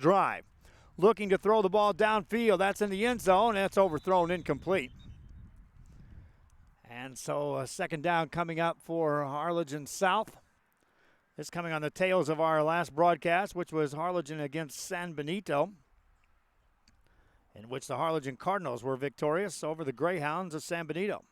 drive. Looking to throw the ball downfield. That's in the end zone. That's overthrown, incomplete. And so a second down coming up for Harlingen South. This coming on the tails of our last broadcast, which was Harlingen against San Benito, in which the Harlingen Cardinals were victorious over the Greyhounds of San Benito.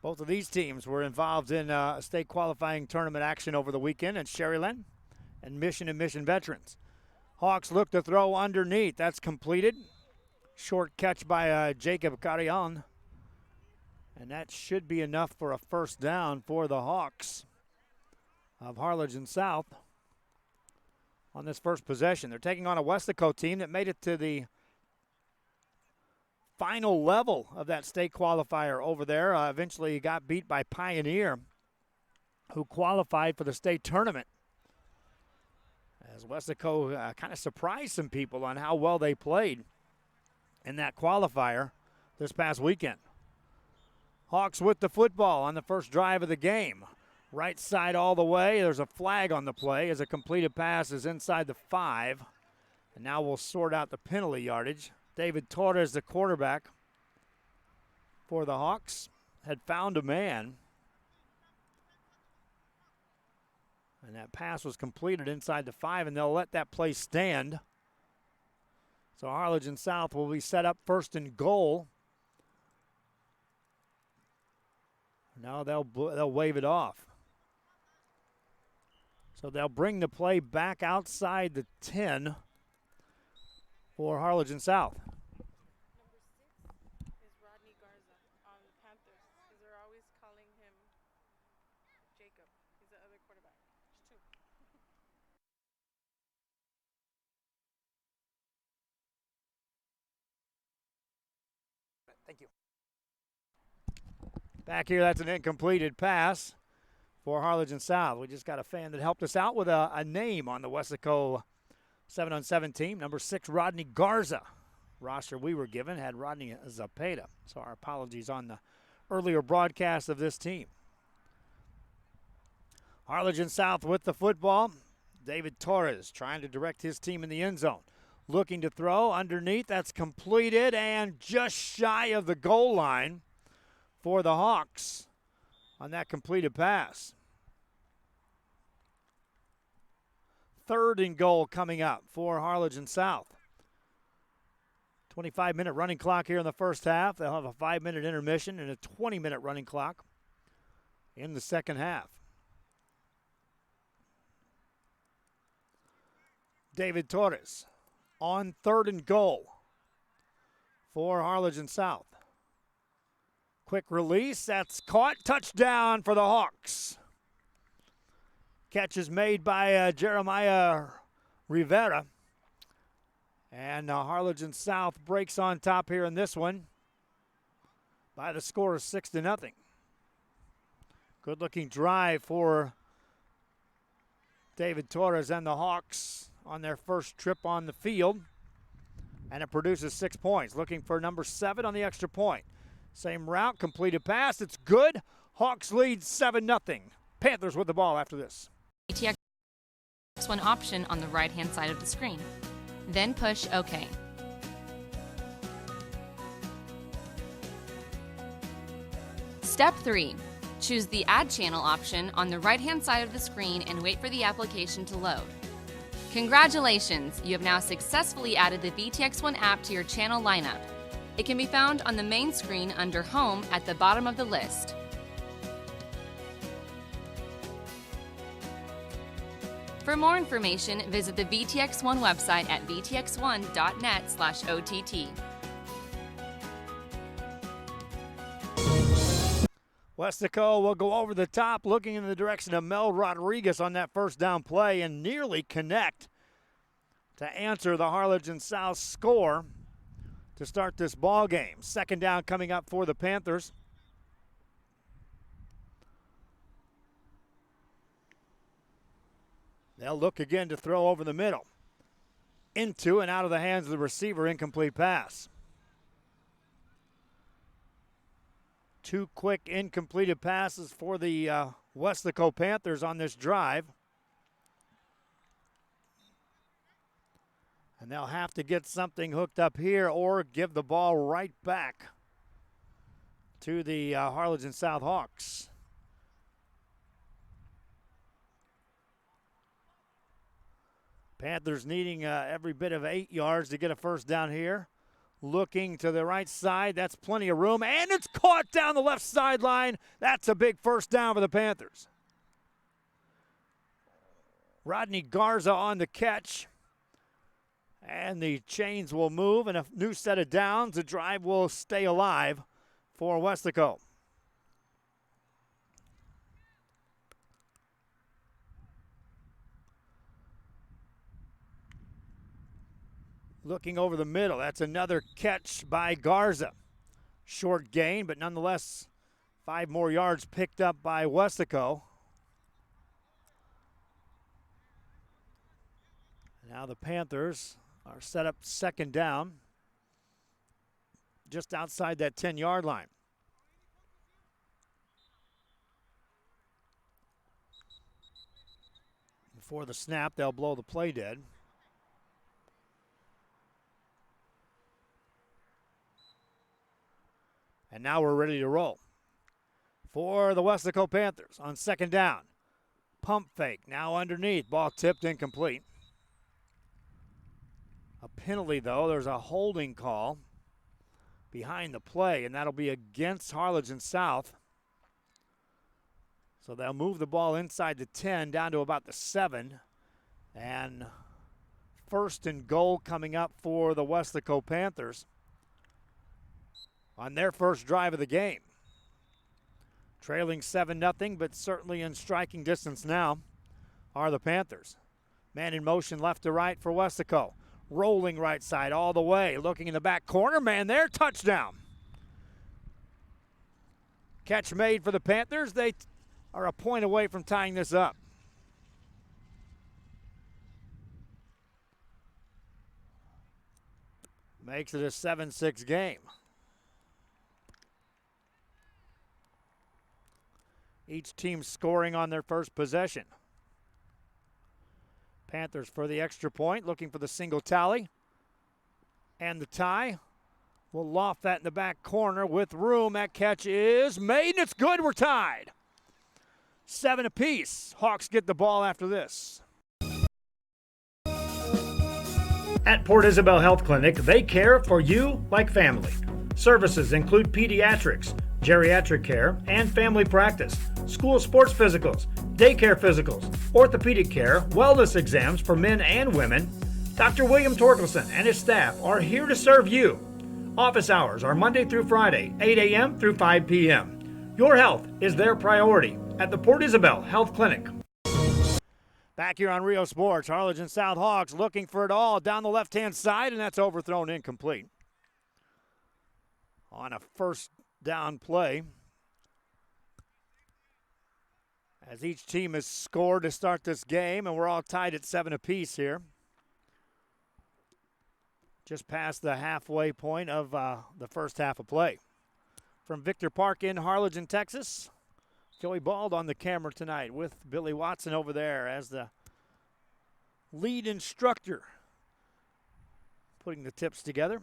Both of these teams were involved in state qualifying tournament action over the weekend in Sherryland and Mission Veterans. Hawks look to throw underneath. That's completed. Short catch by Jacob Carrion. And that should be enough for a first down for the Hawks of Harlingen South on this first possession. They're taking on a Weslaco team that made it to the final level of that state qualifier over there. Eventually got beat by Pioneer, who qualified for the state tournament. As Weslaco kind of surprised some people on how well they played in that qualifier this past weekend. Hawks with the football on the first drive of the game. Right side all the way. There's a flag on the play as a completed pass is inside the 5. And now we'll sort out the penalty yardage. David Torres, the quarterback for the Hawks, had found a man. And that pass was completed inside the 5, and they'll let that play stand. So Harlingen South will be set up first and goal. Now they'll wave it off. So they'll bring the play back outside the 10 for Harlingen South. Number 6 is Rodney Garza on the Panthers. Because they're always calling him Jacob. He's the other quarterback. There's 2. Thank you. Back here, that's an incompleted pass for Harlingen South. We just got a fan that helped us out with a name on the Weslaco 7-on-7 team. Number 6, Rodney Garza. Roster we were given had Rodney Zapata. So our apologies on the earlier broadcast of this team. Harlingen South with the football. David Torres trying to direct his team in the end zone. Looking to throw underneath. That's completed and just shy of the goal line for the Hawks on that completed pass. Third and goal coming up for Harlingen South. 25-minute running clock here in the first half. They'll have a 5-minute intermission and a 20-minute running clock in the second half. David Torres on third and goal for Harlingen South. Quick release, that's caught. Touchdown for the Hawks. Catch is made by Jeremiah Rivera. And Harlingen South breaks on top here in this one by the score of 6-0. Good looking drive for David Torres and the Hawks on their first trip on the field. And it produces 6 points. Looking for number 7 on the extra point. Same route, completed pass, it's good. Hawks lead 7-0. Panthers with the ball after this. VTX1 option on the right-hand side of the screen. Then push OK. Step 3. Choose the Add Channel option on the right-hand side of the screen and wait for the application to load. Congratulations! You have now successfully added the VTX1 app to your channel lineup. It can be found on the main screen under Home at the bottom of the list. For more information, visit the VTX1 website at vtx1.net/OTT. Weslaco will go over the top, looking in the direction of Mel Rodriguez on that first down play and nearly connect to answer the Harlingen South score to start this ball game. Second down coming up for the Panthers. They'll look again to throw over the middle. Into and out of the hands of the receiver, incomplete pass. 2 quick incompleted passes for the Weslaco Panthers on this drive. And they'll have to get something hooked up here or give the ball right back to the Harlingen South Hawks. Panthers needing every bit of 8 yards to get a first down here. Looking to the right side, that's plenty of room, and it's caught down the left sideline. That's a big first down for the Panthers. Rodney Garza on the catch, and the chains will move, and a new set of downs. The drive will stay alive for Weslaco. Looking over the middle, that's another catch by Garza. Short gain, but nonetheless 5 more yards picked up by Weslaco. Now the Panthers are set up second down, just outside that 10-yard line. Before the snap, they'll blow the play dead. And now we're ready to roll. For the Weslaco Panthers on second down. Pump fake, now underneath. Ball tipped, incomplete. A penalty, though. There's a holding call behind the play, and that'll be against Harlingen South. So they'll move the ball inside the 10 down to about the 7. And first and goal coming up for the Weslaco Panthers on their first drive of the game. Trailing 7-0, but certainly in striking distance now are the Panthers. Man in motion left to right for Weslaco. Rolling right side all the way. Looking in the back corner. Man there. Touchdown. Catch made for the Panthers. They are a point away from tying this up. Makes it a 7-6 game. Each team scoring on their first possession. Panthers for the extra point, looking for the single tally. And the tie. Will loft that in the back corner with room. That catch is made, and it's good. We're tied. 7 apiece. Hawks get the ball after this. At Port Isabel Health Clinic, they care for you like family. Services include pediatrics, geriatric care, and family practice, school sports physicals, daycare physicals, orthopedic care, wellness exams for men and women. Dr. William Torkelson and his staff are here to serve you. Office hours are Monday through Friday, 8 a.m. through 5 p.m. Your health is their priority at the Port Isabel Health Clinic. Back here on Rio Sports, Harlingen South Hawks looking for it all down the left-hand side, and that's overthrown incomplete. On a first down play, as each team has scored to start this game, and we're all tied at 7 apiece here. Just past the halfway point of the first half of play. From Victor Park in Harlingen, Texas, Joey Bald on the camera tonight with Billy Watson over there as the lead instructor, putting the tips together.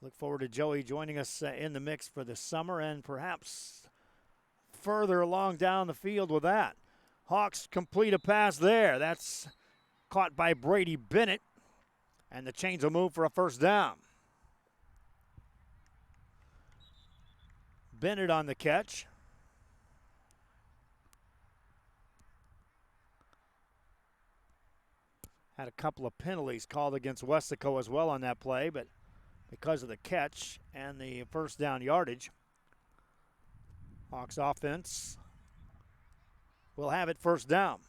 Look forward to Joey joining us in the mix for the summer and perhaps further along down the field with that. Hawks complete a pass there. That's caught by Brady Bennett, and the chains will move for a first down. Bennett on the catch. Had a couple of penalties called against Weslaco as well on that play, but because of the catch and the first down yardage, Hawks offense will have it first down.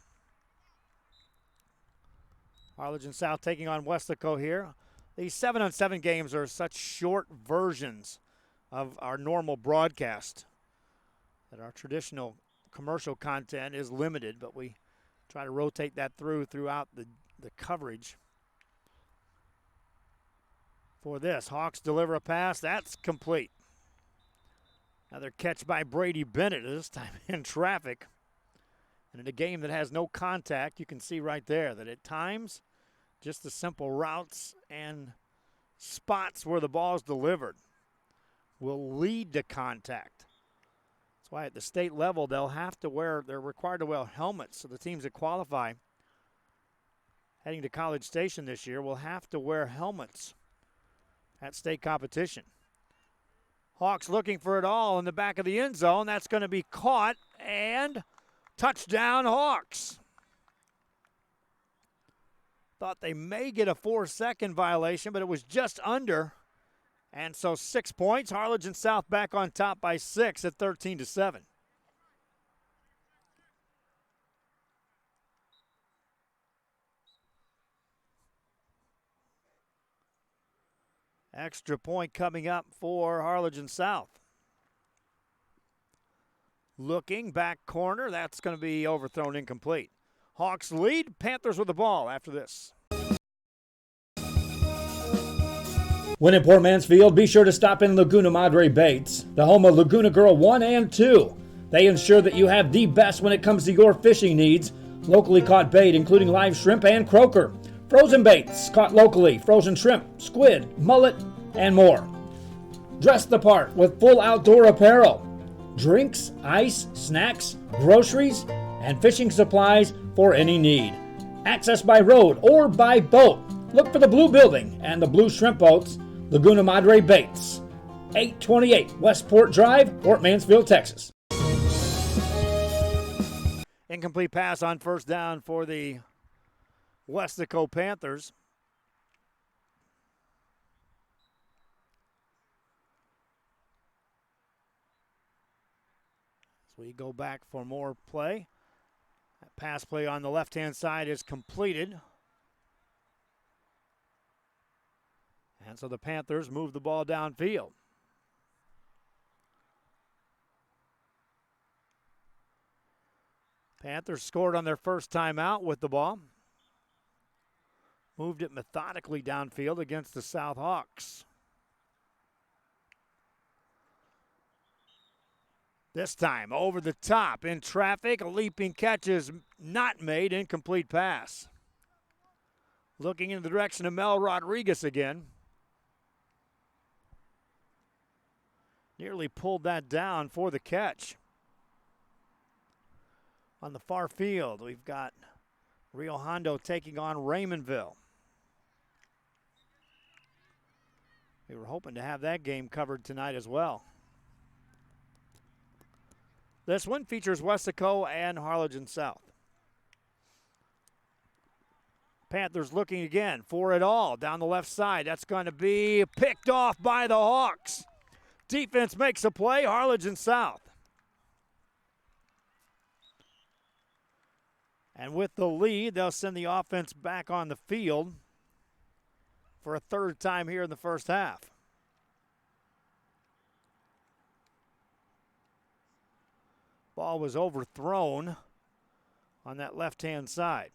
Harlingen South taking on Weslaco here. These 7-on-7 games are such short versions of our normal broadcast that our traditional commercial content is limited, but we try to rotate that throughout the coverage. For this, Hawks deliver a pass. That's complete. Another catch by Brady Bennett, this time in traffic. And in a game that has no contact, you can see right there that at times, just the simple routes and spots where the ball is delivered will lead to contact. That's why at the state level, they're required to wear helmets. So the teams that qualify heading to College Station this year will have to wear helmets at state competition. Hawks looking for it all in the back of the end zone. That's going to be caught, and touchdown Hawks. Thought they may get a 4-second violation, but it was just under. And so 6 points. Harlingen South back on top by 6 at 13-7. Extra point coming up for Harlingen South. Looking, back corner. That's going to be overthrown, incomplete. Hawks lead. Panthers with the ball after this. When in Port Mansfield, be sure to stop in Laguna Madre Baits, the home of Laguna Girl 1 and 2. They ensure that you have the best when it comes to your fishing needs. Locally caught bait, including live shrimp and croaker. Frozen baits, caught locally, frozen shrimp, squid, mullet, and more. Dress the part with full outdoor apparel. Drinks, ice, snacks, groceries, and fishing supplies for any need. Access by road or by boat. Look for the blue building and the blue shrimp boats, Laguna Madre Baits. 828 Westport Drive, Port Mansfield, Texas. Incomplete pass on first down for the Weslaco Panthers. As we go back for more play. That pass play on the left-hand side is completed. And so the Panthers move the ball downfield. Panthers scored on their first time out with the ball. Moved it methodically downfield against the South Hawks. This time over the top in traffic. A leaping catch is not made. Incomplete pass. Looking in the direction of Mel Rodriguez again. Nearly pulled that down for the catch. On the far field, we've got Rio Hondo taking on Raymondville. We were hoping to have that game covered tonight as well. This one features Weslaco and Harlingen South. Panthers looking again for it all down the left side. That's going to be picked off by the Hawks. Defense makes a play, Harlingen South. And with the lead, they'll send the offense back on the field for a third time here in the first half. Ball was overthrown on that left-hand side.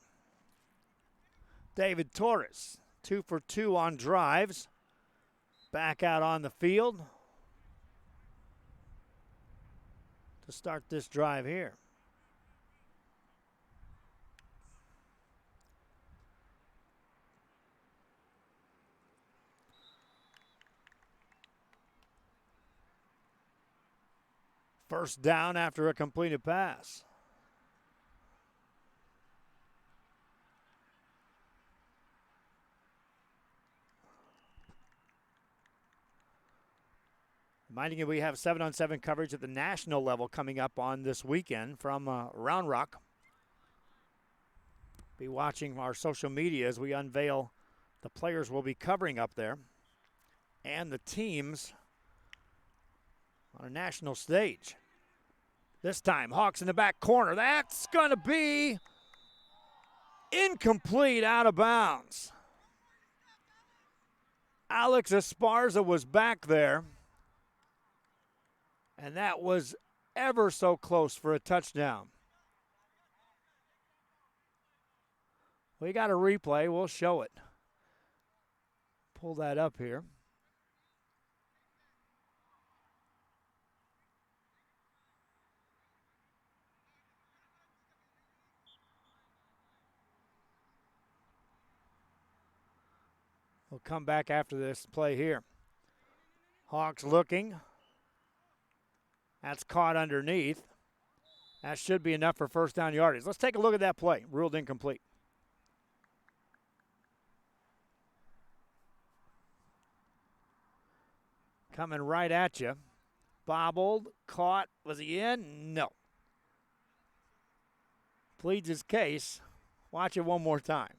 David Torres, 2 for 2 on drives. Back out on the field to start this drive here. First down after a completed pass. Reminding you, we have 7-on-7 coverage at the national level coming up on this weekend from Round Rock. Be watching our social media as we unveil the players we'll be covering up there and the teams on a national stage. This time, Hawks in the back corner. That's going to be incomplete, out of bounds. Alex Esparza was back there, and that was ever so close for a touchdown. We got a replay. We'll show it. Pull that up here. We'll come back after this play here. Hawks looking. That's caught underneath. That should be enough for first down yardage. Let's take a look at that play. Ruled incomplete. Coming right at you. Bobbled, caught. Was he in? No. Pleads his case. Watch it one more time.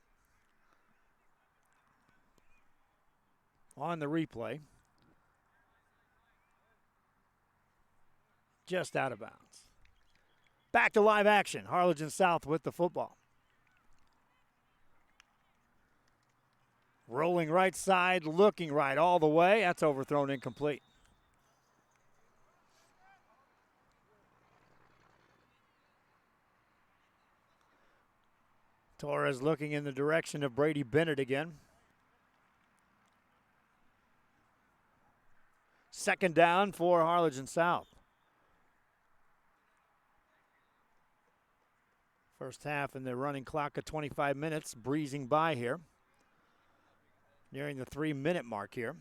On the replay. Just out of bounds. Back to live action. Harlingen South with the football. Rolling right side, looking right all the way. That's overthrown incomplete. Torres looking in the direction of Brady Bennett again. Second down for Harlingen South. First half in the running clock of 25 minutes, breezing by here. Nearing the 3-minute mark here.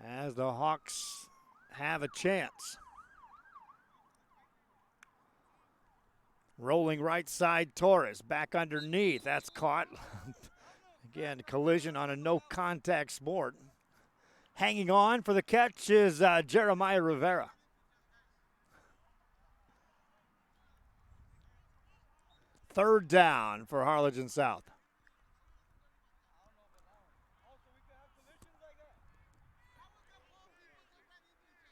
As the Hawks have a chance. Rolling right side, Torres back underneath. That's caught. Again, collision on a no contact sport. Hanging on for the catch is Jeremiah Rivera. Third down for Harlingen South.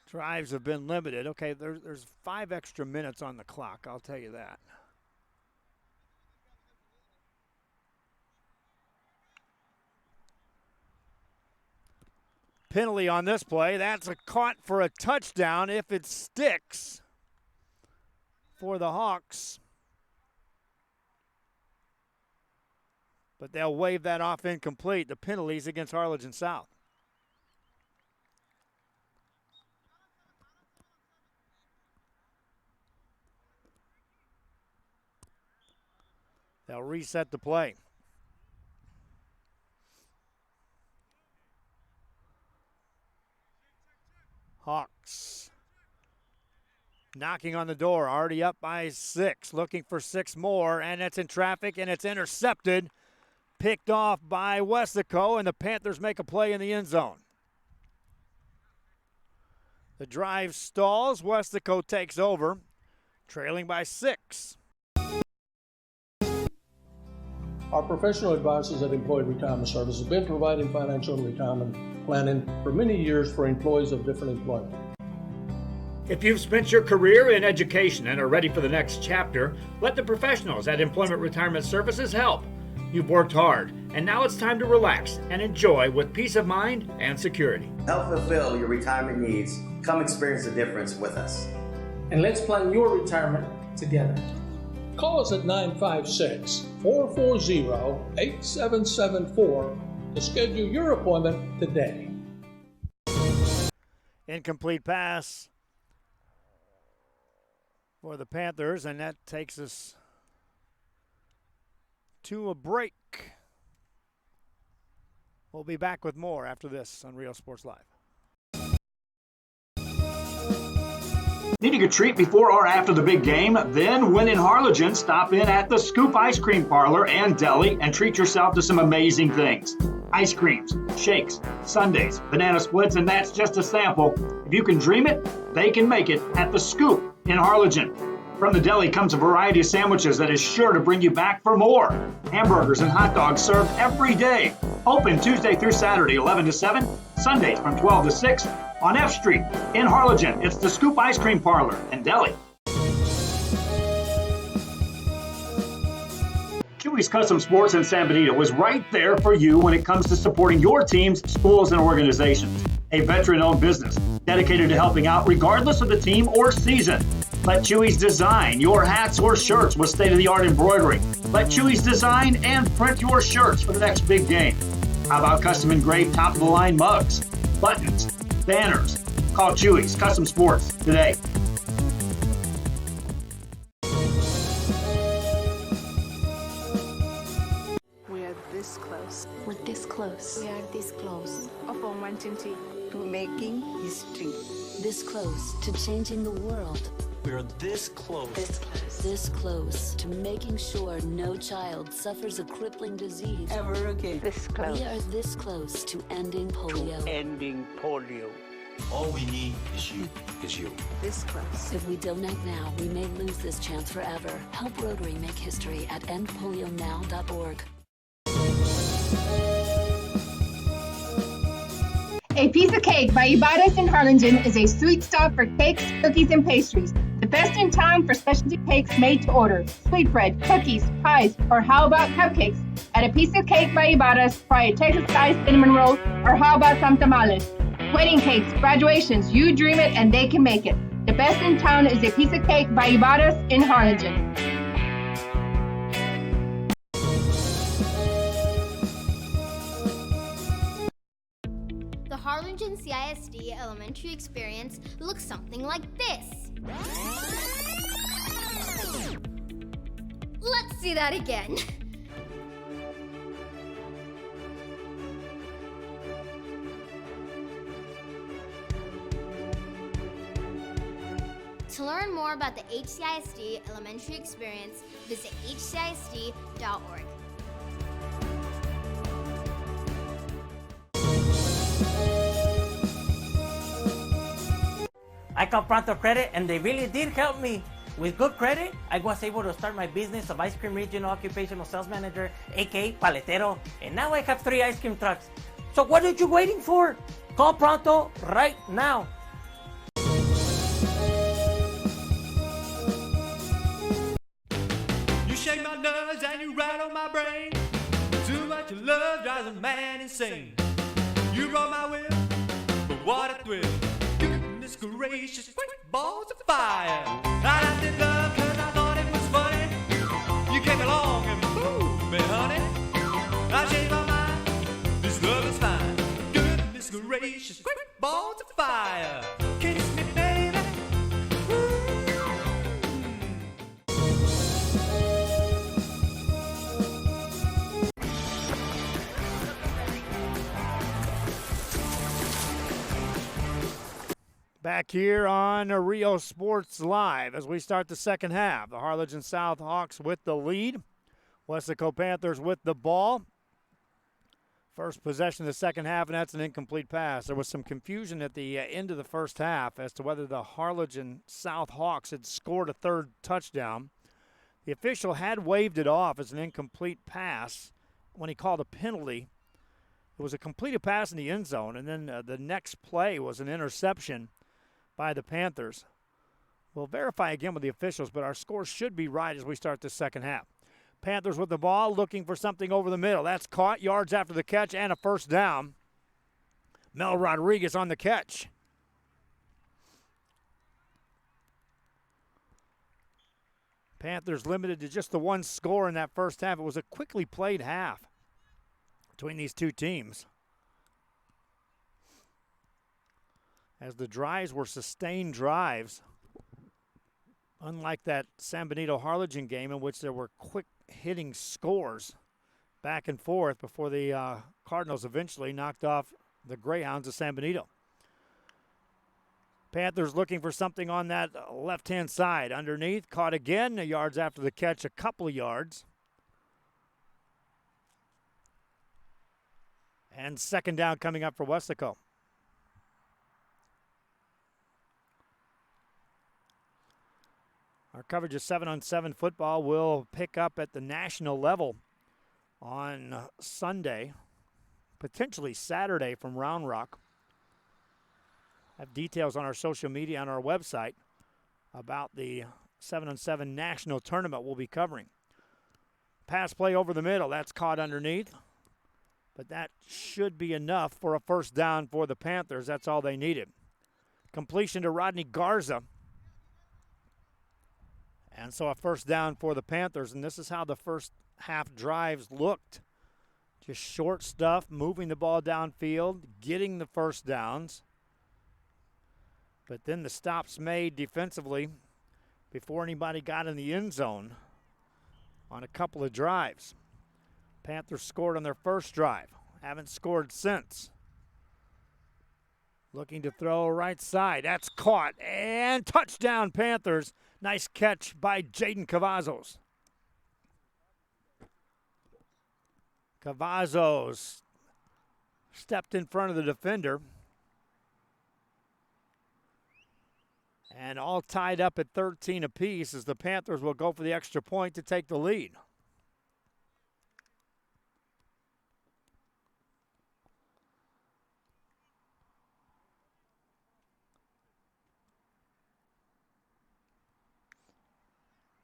Drives have been limited. Okay, there's 5 extra minutes on the clock, I'll tell you that. Penalty on this play. That's a caught for a touchdown if it sticks for the Hawks. But they'll wave that off incomplete. The penalties against Harlingen South. They'll reset the play. Hawks knocking on the door, already up by 6, looking for 6 more, and it's in traffic, and it's intercepted. Picked off by Weslaco, and the Panthers make a play in the end zone. The drive stalls. Weslaco takes over, trailing by 6. Our professional advisors at Employee Retirement Services have been providing financial and retirement planning for many years for employees of different employment. If you've spent your career in education and are ready for the next chapter, let the professionals at Employment Retirement Services help. You've worked hard, and now it's time to relax and enjoy with peace of mind and security. Help fulfill your retirement needs. Come experience the difference with us. And let's plan your retirement together. Call us at 956-440-8774 to schedule your appointment today. Incomplete pass for the Panthers, and that takes us to a break. We'll be back with more after this on Real Sports Live. Needing a treat before or after the big game? Then, when in Harlingen, stop in at the Scoop Ice Cream Parlor and Deli and treat yourself to some amazing things. Ice creams, shakes, sundaes, banana splits, and that's just a sample. If you can dream it, they can make it at the Scoop in Harlingen. From the deli comes a variety of sandwiches that is sure to bring you back for more. Hamburgers and hot dogs served every day. Open Tuesday through Saturday, 11 to 7, Sundays from 12 to 6 on F Street in Harlingen. It's the Scoop Ice Cream Parlor and Deli. Chewy's Custom Sports in San Benito is right there for you when it comes to supporting your teams, schools, and organizations. A veteran-owned business dedicated to helping out regardless of the team or season. Let Chewy's design your hats or shirts with state-of-the-art embroidery. Let Chewy's design and print your shirts for the next big game. How about custom engraved top-of-the-line mugs, buttons, banners? Call Chewy's Custom Sports today. We are this close upon wanting to making history. This close to changing the world. We are this close. This close to making sure no child suffers a crippling disease Ever again. This close. We are this close to ending polio. Ending polio. All we need is you. This close. If we don't act now, we may lose this chance forever. Help Rotary make history at endpolionow.org. A Piece of Cake by Ibadas in Harlingen is a sweet stop for cakes, cookies, and pastries. The best in town for specialty cakes made to order. Sweetbread, cookies, pies, or how about cupcakes? At A Piece of Cake by Ibadas, try a Texas-sized cinnamon roll, or how about some tamales? Wedding cakes, graduations, you dream it and they can make it. The best in town is A Piece of Cake by Ibadas in Harlingen. The Harlingen CISD elementary experience looks something like this. Let's see that again. To learn more about the HCISD elementary experience, visit hcisd.org. I called Pronto Credit and they really did help me. With good credit, I was able to start my business of ice cream regional occupational sales manager, aka paletero, and now I have 3 ice cream trucks. So what are you waiting for? Call Pronto right now. You shake my nerves and you rattle my brain. Too much love drives a man insane. You roll my will, but what a thrill. Goodness gracious, quick balls of fire. I laughed in love cause I thought it was funny. You came along and moved me, honey. I changed my mind, this love is fine. Goodness gracious, quick balls of fire. Kiss me, baby. Back here on Rio Sports Live as we start the second half. The Harlingen South Hawks with the lead. Weslaco Panthers with the ball. First possession of the second half, and that's an incomplete pass. There was some confusion at the end of the first half as to whether the Harlingen South Hawks had scored a third touchdown. The official had waved it off as an incomplete pass when he called a penalty. It was a completed pass in the end zone, and then the next play was an interception by the Panthers. We'll verify again with the officials, but our score should be right as we start the second half. Panthers with the ball, looking for something over the middle. That's caught, yards after the catch, and a first down. Mel Rodriguez on the catch. Panthers limited to just the one score in that first half. It was a quickly played half between these two teams, as the drives were sustained drives, unlike that San Benito Harlingen game in which there were quick hitting scores back and forth before the Cardinals eventually knocked off the Greyhounds of San Benito. Panthers looking for something on that left-hand side. Underneath, caught again, yards after the catch, a couple of yards. And second down coming up for Weslaco. Our coverage of 7-on-7 football will pick up at the national level on Sunday, potentially Saturday from Round Rock. I have details on our social media on our website about the 7-on-7 national tournament we'll be covering. Pass play over the middle, that's caught underneath, but that should be enough for a first down for the Panthers. That's all they needed. Completion to Rodney Garza. And so a first down for the Panthers, and this is how the first half drives looked. Just short stuff, moving the ball downfield, getting the first downs. But then the stops made defensively before anybody got in the end zone on a couple of drives. Panthers scored on their first drive. Haven't scored since. Looking to throw right side. That's caught. And touchdown, Panthers. Nice catch by Jaden Cavazos. Cavazos stepped in front of the defender. And all tied up at 13 apiece as the Panthers will go for the extra point to take the lead.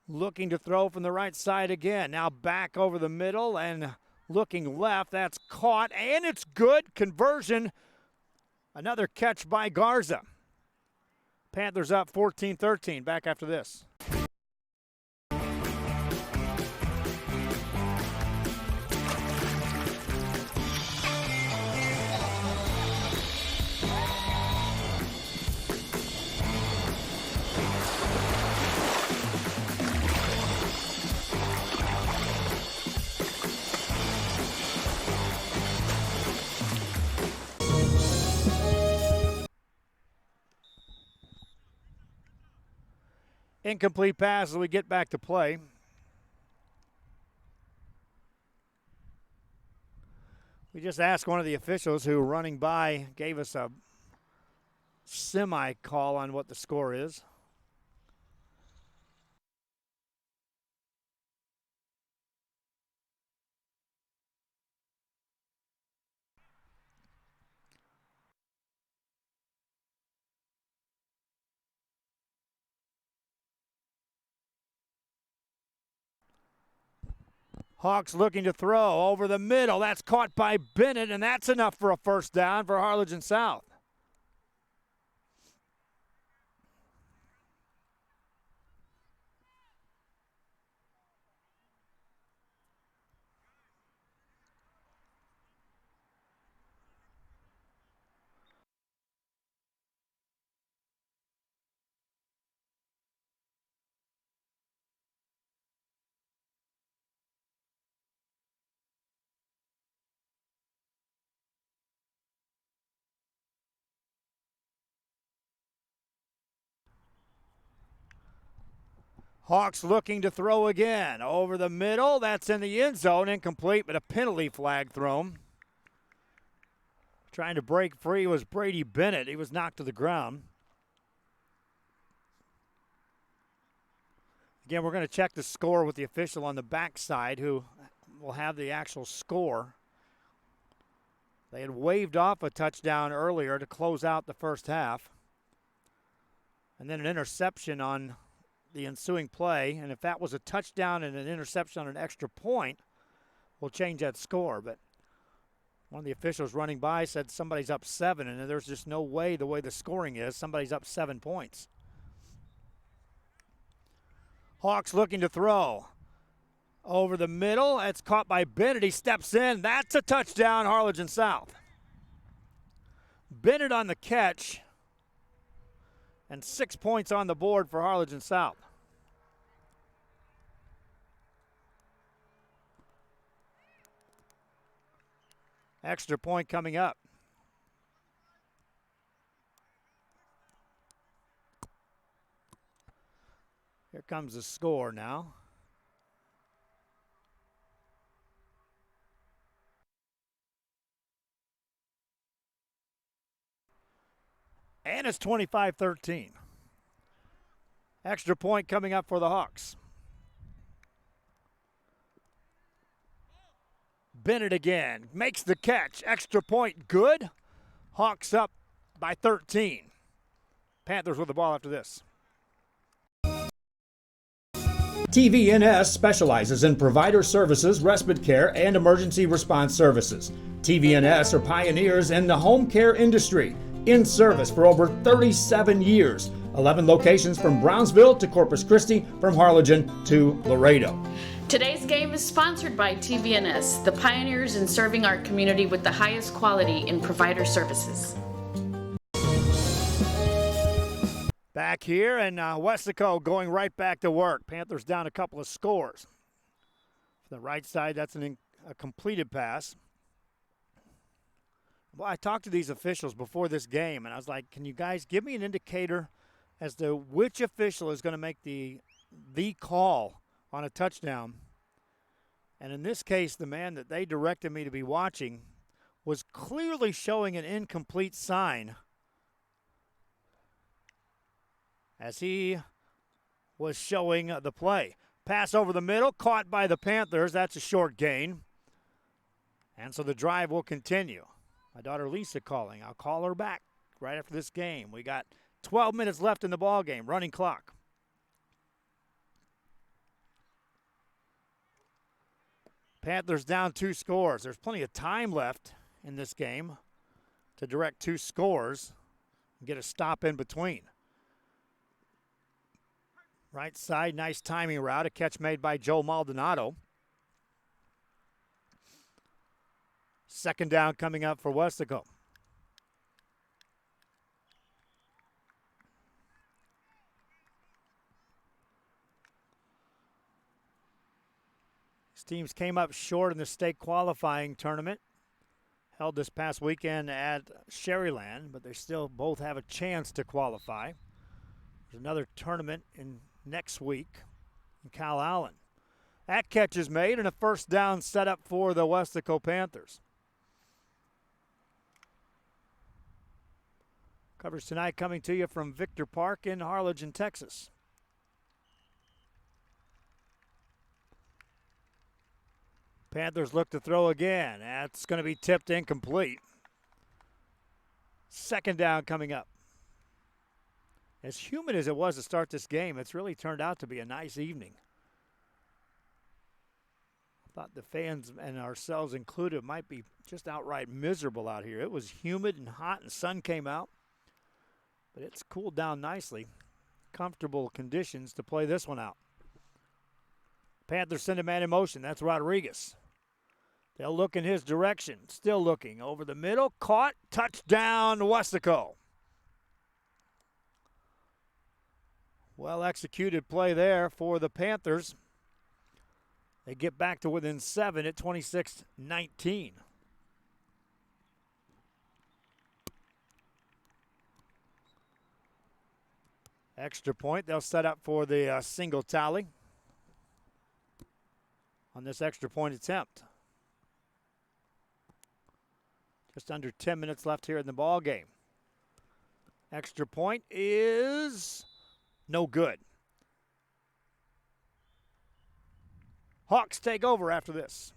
Looking to throw from the right side again. Now back over the middle and looking left. That's caught, and it's good. Conversion. Another catch by Garza. Panthers up 14-13. Back after this. Incomplete pass as we get back to play. We just asked one of the officials who, running by, gave us a semi-call on what the score is. Hawks looking to throw over the middle. That's caught by Bennett, and that's enough for a first down for Harlingen South. Hawks looking to throw again. Over the middle. That's in the end zone. Incomplete, but a penalty flag thrown. Trying to break free was Brady Bennett. He was knocked to the ground. Again, we're going to check the score with the official on the backside who will have the actual score. They had waved off a touchdown earlier to close out the first half. And then an interception on the ensuing play, and if that was a touchdown and an interception on an extra point, we'll change that score. But one of the officials running by said somebody's up 7, and there's just no way, the way the scoring is, somebody's up 7 points. Hawks looking to throw. Over the middle, that's caught by Bennett. He steps in. That's a touchdown, Harlingen South. Bennett on the catch. And 6 points on the board for Harlingen South. Extra point coming up. Here comes the score now. And it's 25-13. Extra point coming up for the Hawks. Bennett again. Makes the catch. Extra point good. Hawks up by 13. Panthers with the ball after this. TVNS specializes in provider services, respite care, and emergency response services. TVNS are pioneers in the home care industry, in service for over 37 years. 11 locations from Brownsville to Corpus Christi, from Harlingen to Laredo. Today's game is sponsored by TVNS, the pioneers in serving our community with the highest quality in provider services. Back here, and Weslaco going right back to work. Panthers down a couple of scores. For the right side, that's a completed pass. Well, I talked to these officials before this game, and I was like, can you guys give me an indicator as to which official is going to make the call on a touchdown? And in this case, the man that they directed me to be watching was clearly showing an incomplete sign as he was showing the play. Pass over the middle, caught by the Panthers. That's a short gain. And so the drive will continue. My daughter Lisa calling. I'll call her back right after this game. We got 12 minutes left in the ball game, running clock. Panthers down 2 scores. There's plenty of time left in this game to direct 2 scores and get a stop in between. Right side, nice timing route, a catch made by Joe Maldonado. Second down coming up for Weslaco. These teams came up short in the state qualifying tournament held this past weekend at Sherryland, but they still both have a chance to qualify. There's another tournament in next week in Calallen. That catch is made and a first down set up for the Weslaco Panthers. Coverage tonight coming to you from Victor Park in Harlingen, Texas. Panthers look to throw again. That's going to be tipped incomplete. Second down coming up. As humid as it was to start this game, it's really turned out to be a nice evening. I thought the fans and ourselves included might be just outright miserable out here. It was humid and hot and the sun came out, but it's cooled down nicely. Comfortable conditions to play this one out. Panthers send a man in motion. That's Rodriguez. They'll look in his direction. Still looking over the middle. Caught. Touchdown, Weslaco. Well executed play there for the Panthers. They get back to within 7 at 26-19. Extra point. They'll set up for the single tally on this extra point attempt. Just under 10 minutes left here in the ball game. Extra point is no good. Hawks take over after this.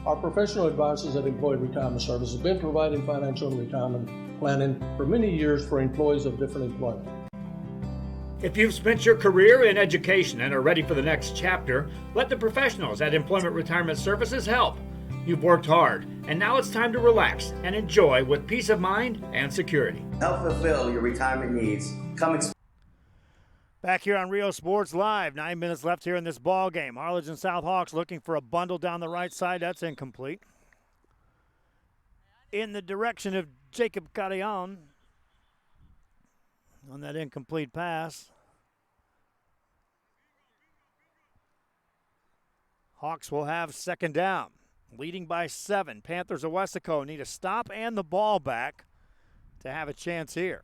Our professional advisors at Employee Retirement Services have been providing financial and retirement planning for many years for employees of different employment. If you've spent your career in education and are ready for the next chapter, let the professionals at Employment Retirement Services help. You've worked hard, and now it's time to relax and enjoy with peace of mind and security. Help fulfill your retirement needs. Back here on Rio Sports Live, 9 minutes left here in this ball game. Harlingen South Hawks looking for a bundle down the right side. That's incomplete. In the direction of Jacob Carillon on that incomplete pass. Hawks will have second down, leading by 7. Panthers of Weslaco need a stop and the ball back to have a chance here.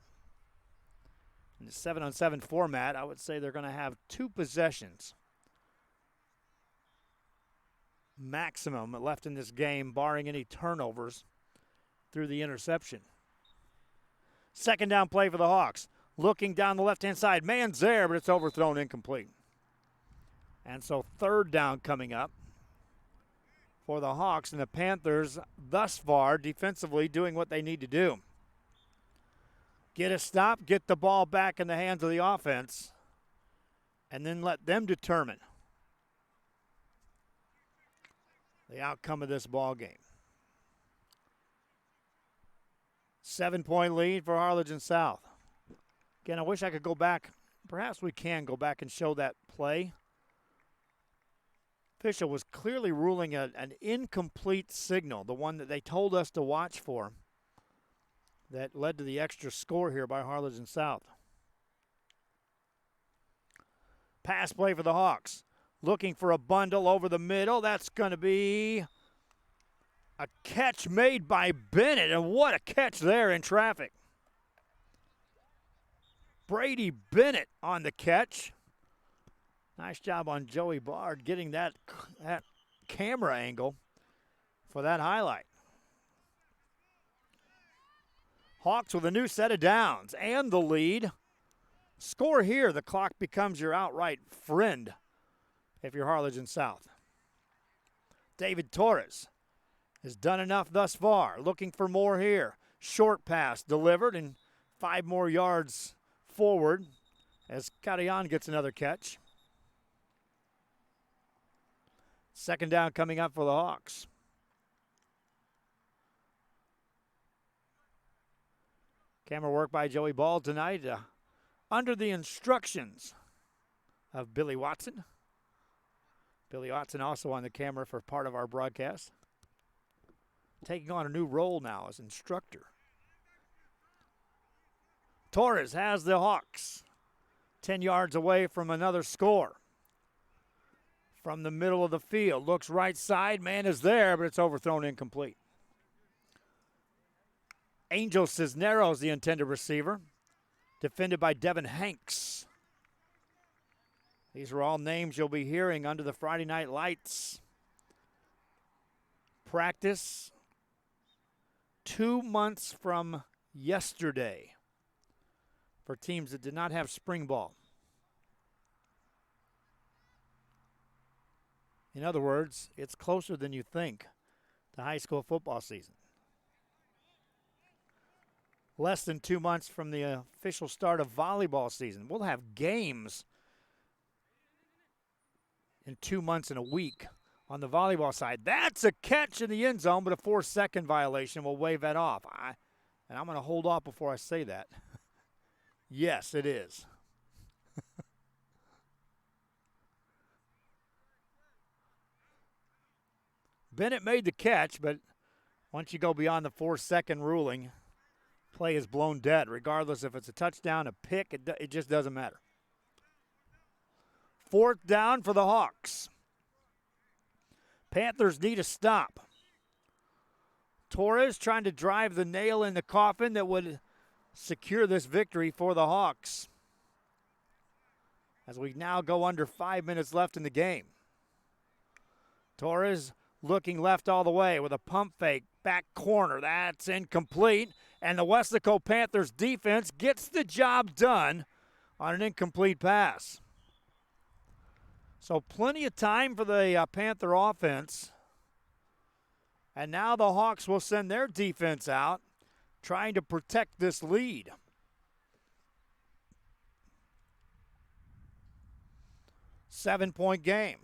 In the 7-on-7 format, I would say they're going to have 2 possessions maximum left in this game, barring any turnovers through the interception. Second down play for the Hawks. Looking down the left-hand side. Man's there, but it's overthrown incomplete. And so third down coming up for the Hawks, and the Panthers thus far defensively doing what they need to do. Get a stop, get the ball back in the hands of the offense, and then let them determine the outcome of this ball game. 7-point lead for Harlingen South. Again, I wish I could go back. Perhaps we can go back and show that play. Official was clearly ruling an incomplete signal, the one that they told us to watch for, that led to the extra score here by Harlingen South. Pass play for the Hawks. Looking for a bundle over the middle. That's going to be A catch made by Bennett, and what a catch there in traffic. Brady Bennett on the catch. Nice job on Joey Bard getting that camera angle for that highlight. Hawks with a new set of downs and the lead. Score here, the clock becomes your outright friend if you're Harlingen South. David Torres has done enough thus far. Looking for more here. Short pass delivered and 5 more yards forward as Carillon gets another catch. Second down coming up for the Hawks. Camera work by Joey Ball tonight under the instructions of Billy Watson. Billy Watson also on the camera for part of our broadcast. Taking on a new role now as instructor. Torres has the Hawks 10 yards away from another score. From the middle of the field, looks right side, man is there, but it's overthrown incomplete. Angel Cisneros, the intended receiver, defended by Devin Hanks. These are all names you'll be hearing under the Friday Night Lights. Practice 2 months from yesterday for teams that did not have spring ball. In other words, it's closer than you think to high school football season. Less than 2 months from the official start of volleyball season. We'll have games in 2 months and a week on the volleyball side. That's a catch in the end zone, but a 4-second violation. We'll wave that off. And I'm going to hold off before I say that. Yes, it is. Bennett made the catch, but once you go beyond the 4-second ruling, play is blown dead. Regardless if it's a touchdown, a pick, it just doesn't matter. 4th down for the Hawks. Panthers need a stop. Torres trying to drive the nail in the coffin that would secure this victory for the Hawks. As we now go under 5 minutes left in the game. Torres looking left all the way with a pump fake, back corner. That's incomplete. And the Weslaco Panthers defense gets the job done on an incomplete pass. So plenty of time for the Panther offense. And now the Hawks will send their defense out, trying to protect this lead. Seven-point game.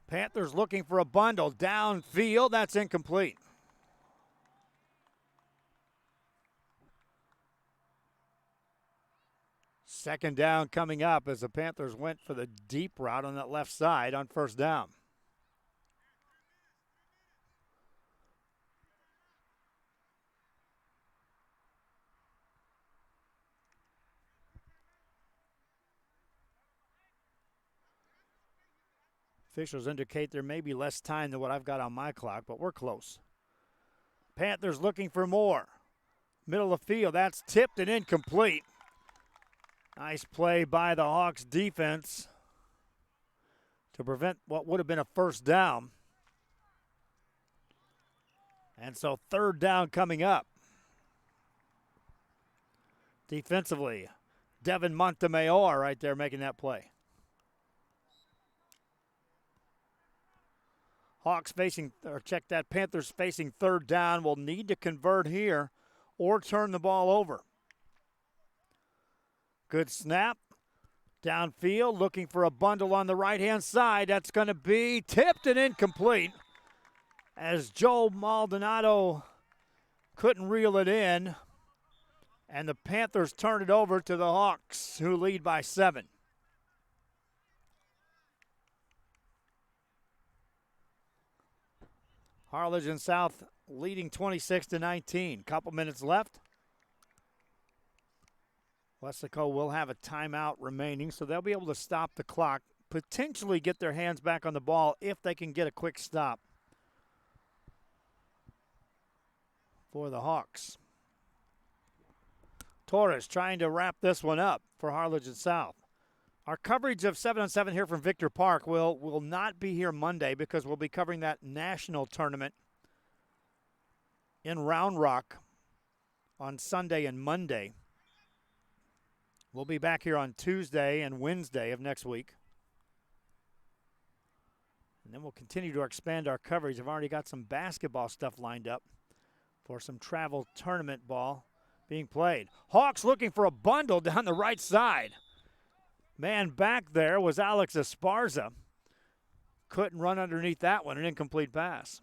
Panthers looking for a bundle downfield. That's incomplete. Second down coming up as the Panthers went for the deep route on that left side on 1st down. Officials indicate there may be less time than what I've got on my clock, but we're close. Panthers looking for more. Middle of the field, that's tipped and incomplete. Nice play by the Hawks defense to prevent what would have been a 1st down. And so 3rd down coming up. Defensively, Devin Montemayor right there making that play. Hawks facing, or check that, Panthers facing 3rd down. Will need to convert here or turn the ball over. Good snap. Downfield, looking for a bundle on the right-hand side. That's going to be tipped and incomplete as Joe Maldonado couldn't reel it in. And the Panthers turn it over to the Hawks, who lead by 7. Harlingen South leading 26-19. Couple minutes left. Weslaco will have a timeout remaining, so they'll be able to stop the clock, potentially get their hands back on the ball if they can get a quick stop for the Hawks. Torres trying to wrap this one up for Harlingen South. Our coverage of 7-on-7 here from Victor Park will not be here Monday because we'll be covering that national tournament in Round Rock on Sunday and Monday. We'll be back here on Tuesday and Wednesday of next week. And then we'll continue to expand our coverage. I've already got some basketball stuff lined up for some travel tournament ball being played. Hawks looking for a bundle down the right side. Man back there was Alex Esparza. Couldn't run underneath that one, an incomplete pass.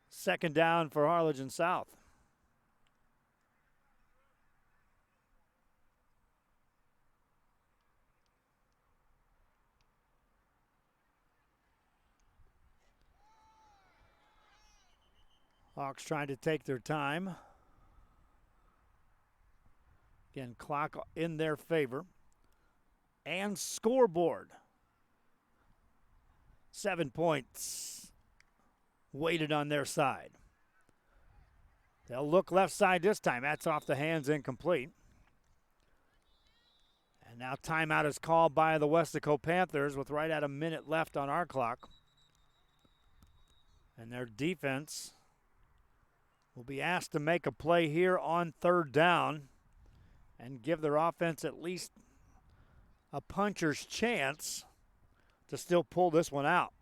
Second down for Harlingen South. Hawks trying to take their time. Again, clock in their favor. And scoreboard. 7 points weighted on their side. They'll look left side this time. That's off the hands, incomplete. And now timeout is called by the Weslaco Panthers with right at a minute left on our clock. And their defense will be asked to make a play here on third down and give their offense at least a puncher's chance to still pull this one out.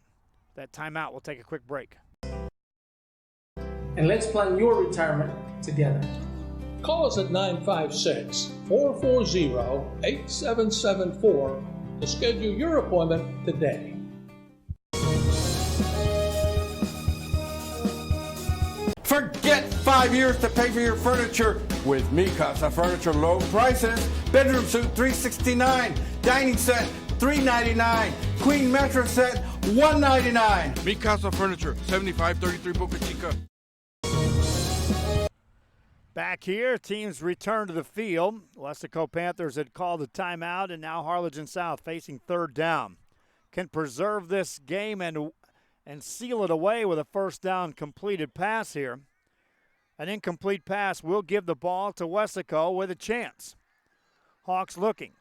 That timeout will take a quick break. And let's plan your retirement together. Call us at 956-440-8774 to schedule your appointment today. Forget 5 years to pay for your furniture with Mi Casa Furniture low prices. Bedroom suite $369, dining set $399, queen mattress set $199. Mi Casa Furniture, 7533 Boca Chica. Back here, teams return to the field. Weslaco Panthers had called a timeout, and now Harlingen South facing third down. Can preserve this game and seal it away with a first down completed pass here. An incomplete pass will give the ball to Weslaco with a chance. Hawks looking.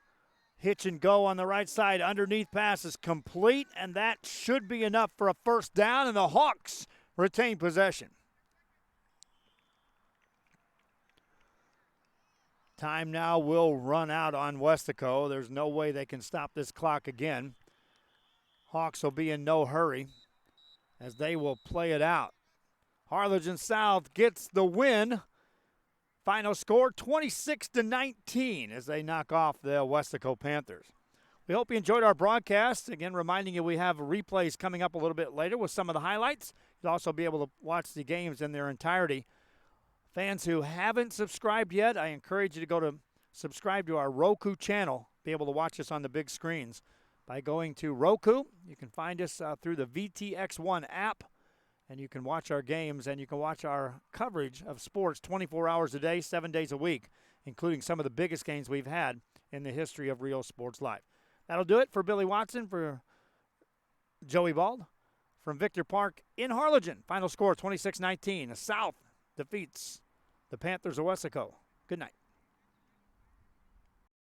Hitch and go on the right side. Underneath pass is complete, and that should be enough for a first down, and the Hawks retain possession. Time now will run out on Weslaco. There's no way they can stop this clock again. Hawks will be in no hurry as they will play it out. Harlingen South gets the win. Final score 26-19 as they knock off the Weslaco Panthers. We hope you enjoyed our broadcast. Again, reminding you we have replays coming up a little bit later with some of the highlights. You'll also be able to watch the games in their entirety. Fans who haven't subscribed yet, I encourage you to go to subscribe to our Roku channel, be able to watch us on the big screens. By going to Roku, you can find us through the VTX1 app, and you can watch our games, and you can watch our coverage of sports 24 hours a day, 7 days a week, including some of the biggest games we've had in the history of Rio Sports Live. That'll do it for Billy Watson, for Joey Bald, from Victor Park in Harlingen. Final score 26-19. The South defeats the Panthers of Weslaco. Good night.